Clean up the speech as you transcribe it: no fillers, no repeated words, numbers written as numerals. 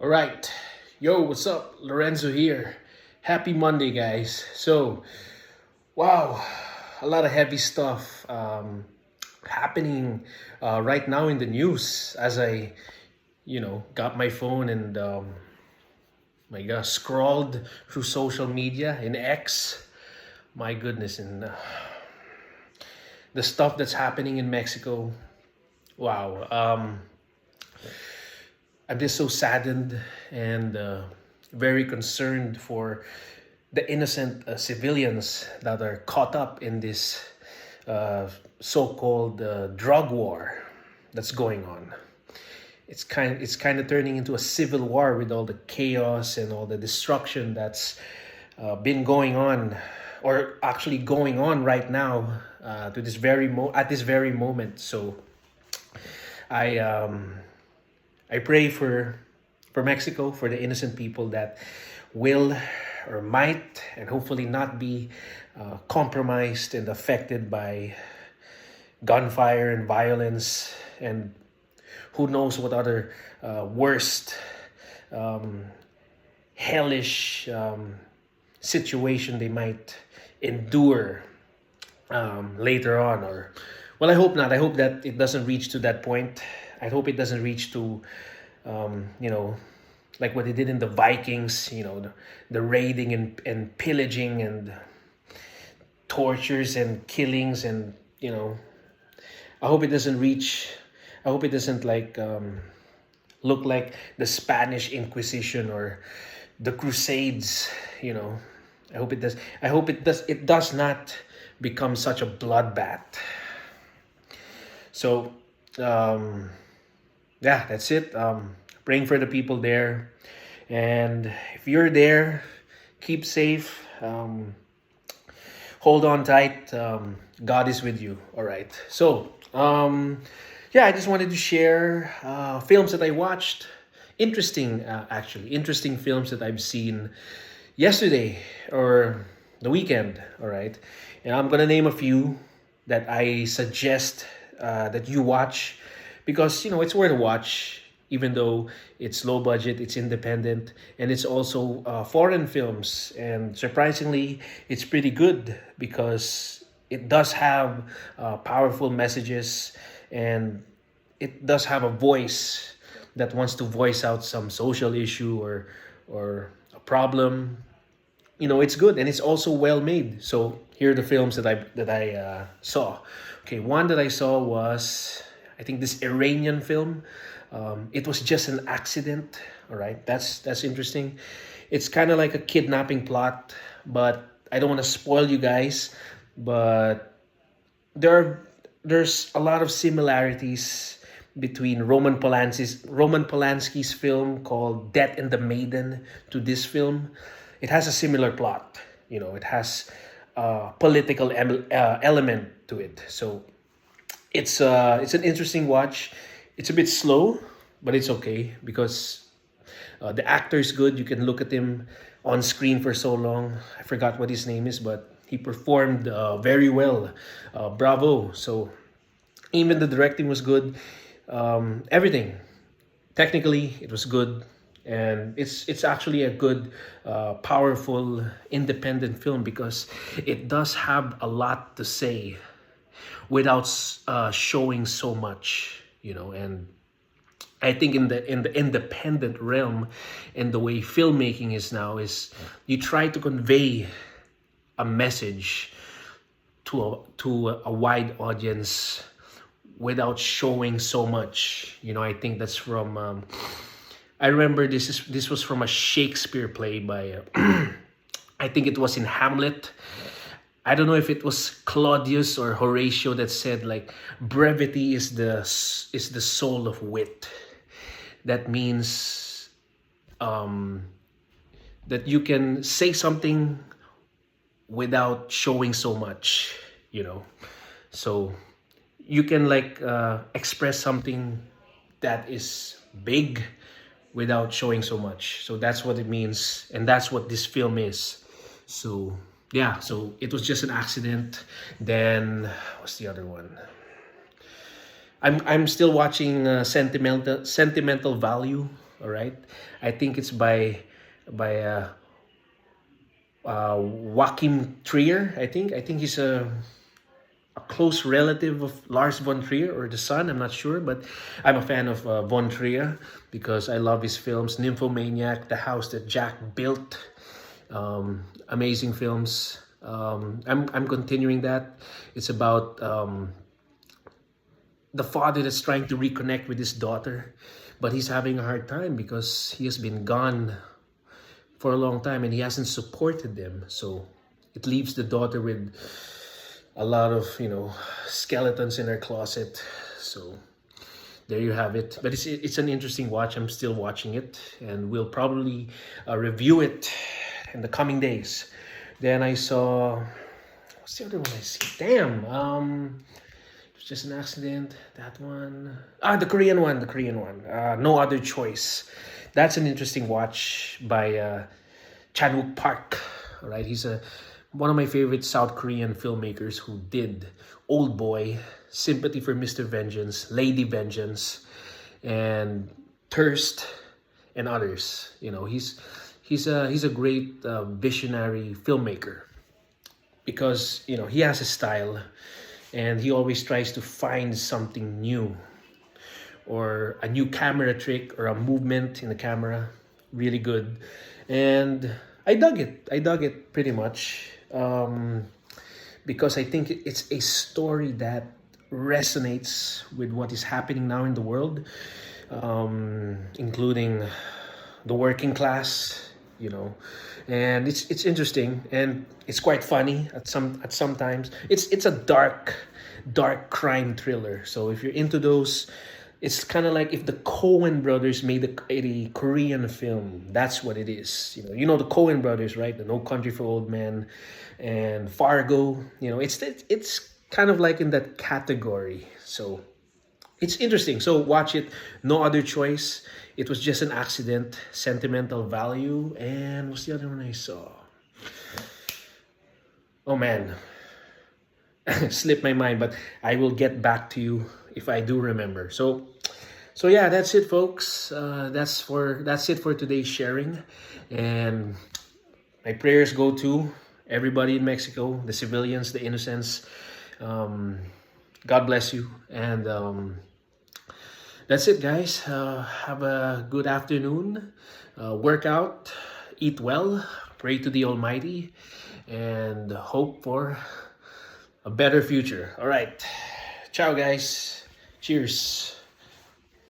All right. Yo, what's up? Lorenzo here. Happy Monday, guys. Wow, a lot of heavy stuff happening right now in the news as I got my phone and my God, scrolled through social media in X. My goodness, and the stuff that's happening in Mexico. Wow. I'm just so saddened and very concerned for the innocent civilians that are caught up in this so-called drug war that's going on. It's kind of turning into a civil war with all the chaos and all the destruction that's been going on, or actually going on right now to this at this very moment. So I um, I pray for Mexico, for the innocent people that will or might and hopefully not be compromised and affected by gunfire and violence, and who knows what other worst um, hellish situation they might endure later on. Or well, I hope not. I hope that it doesn't reach to that point. I hope it doesn't reach to um, you know like what they did in the Vikings, the raiding and pillaging and tortures and killings. And I hope it doesn't reach. I hope it doesn't look like the Spanish Inquisition or the Crusades. I hope it does. I hope it does. It does not become such a bloodbath. So, yeah, that's it. Praying for the people there, and if you're there, keep safe. Hold on tight. God is with you. All right. Yeah, I just wanted to share films that I watched. Interesting films that I've seen yesterday or the weekend. All right. And I'm gonna name a few that I suggest that you watch, because it's worth a watch, even though it's low budget, it's independent, and it's also foreign films. And surprisingly, it's pretty good because it does have powerful messages, and it does have a voice that wants to voice out some social issue or a problem. It's good, and it's also well made. So here are the films that I saw. Okay, one that I saw was, I think, this Iranian film. It was just an accident. All right, that's interesting. It's kind of like a kidnapping plot, but I don't want to spoil you guys. But there's a lot of similarities between Roman Polanski's film called Death and the Maiden to this film. It has a similar plot. It has a political element to it. So it's an interesting watch. It's a bit slow, but it's okay because the actor is good. You can look at him on screen for so long. I forgot what his name is, but he performed very well. Bravo! So even the directing was good. Everything technically it was good, and it's actually a good, powerful, independent film because it does have a lot to say without showing so much. And I think in the independent realm, and the way filmmaking is now, is you try to convey a message to a wide audience without showing so much. I think that's from. I remember this was from a Shakespeare play by. I think it was in Hamlet. I don't know if it was Claudius or Horatio that said, like, brevity is the soul of wit. That means that you can say something without showing so much. So you can express something that is big without showing so much. So that's what it means, and that's what this film is. So yeah, so it was just an accident. Then what's the other one? I'm still watching Sentimental Value. All right, I think it's by Joachim Trier. I think he's a close relative of Lars von Trier or the son. I'm not sure, but I'm a fan of von Trier because I love his films. Nymphomaniac, The House That Jack Built, amazing films. I'm continuing that. It's about the father that's trying to reconnect with his daughter, but he's having a hard time because he has been gone for a long time and he hasn't supported them. So it leaves the daughter with a lot of skeletons in her closet. So there you have it. But it's an interesting watch. I'm still watching it, and we'll probably review it in the coming days. Then I saw, what's the other one I see? Damn. It was just an accident. That one. The Korean one. The Korean one. No Other Choice. That's an interesting watch by Chan-wook Park. All right, he's one of my favorite South Korean filmmakers who did Old Boy, Sympathy for Mr. Vengeance, Lady Vengeance, and Thirst, and others. He's a great visionary filmmaker because he has a style, and he always tries to find something new or a new camera trick or a movement in the camera. Really good. And I dug it. I dug it pretty much because I think it's a story that resonates with what is happening now in the world, including the working class, and it's interesting and it's quite funny at some times. It's a dark crime thriller. So if you're into those, it's kind of like if the Coen brothers made a Korean film. That's what it is. The Coen brothers, right? The No Country for Old Men and Fargo. It's kind of like in that category. So it's interesting. So watch it. No Other Choice. It was just an accident. Sentimental Value. And what's the other one I saw? Oh man, slipped my mind, but I will get back to you if I do remember. So yeah, that's it, folks. That's it for today's sharing, and my prayers go to everybody in Mexico, the civilians, the innocents. God bless you, and that's it, guys. Have a good afternoon. Work out, eat well, pray to the Almighty, and hope for a better future. All right. Ciao, guys. Cheers.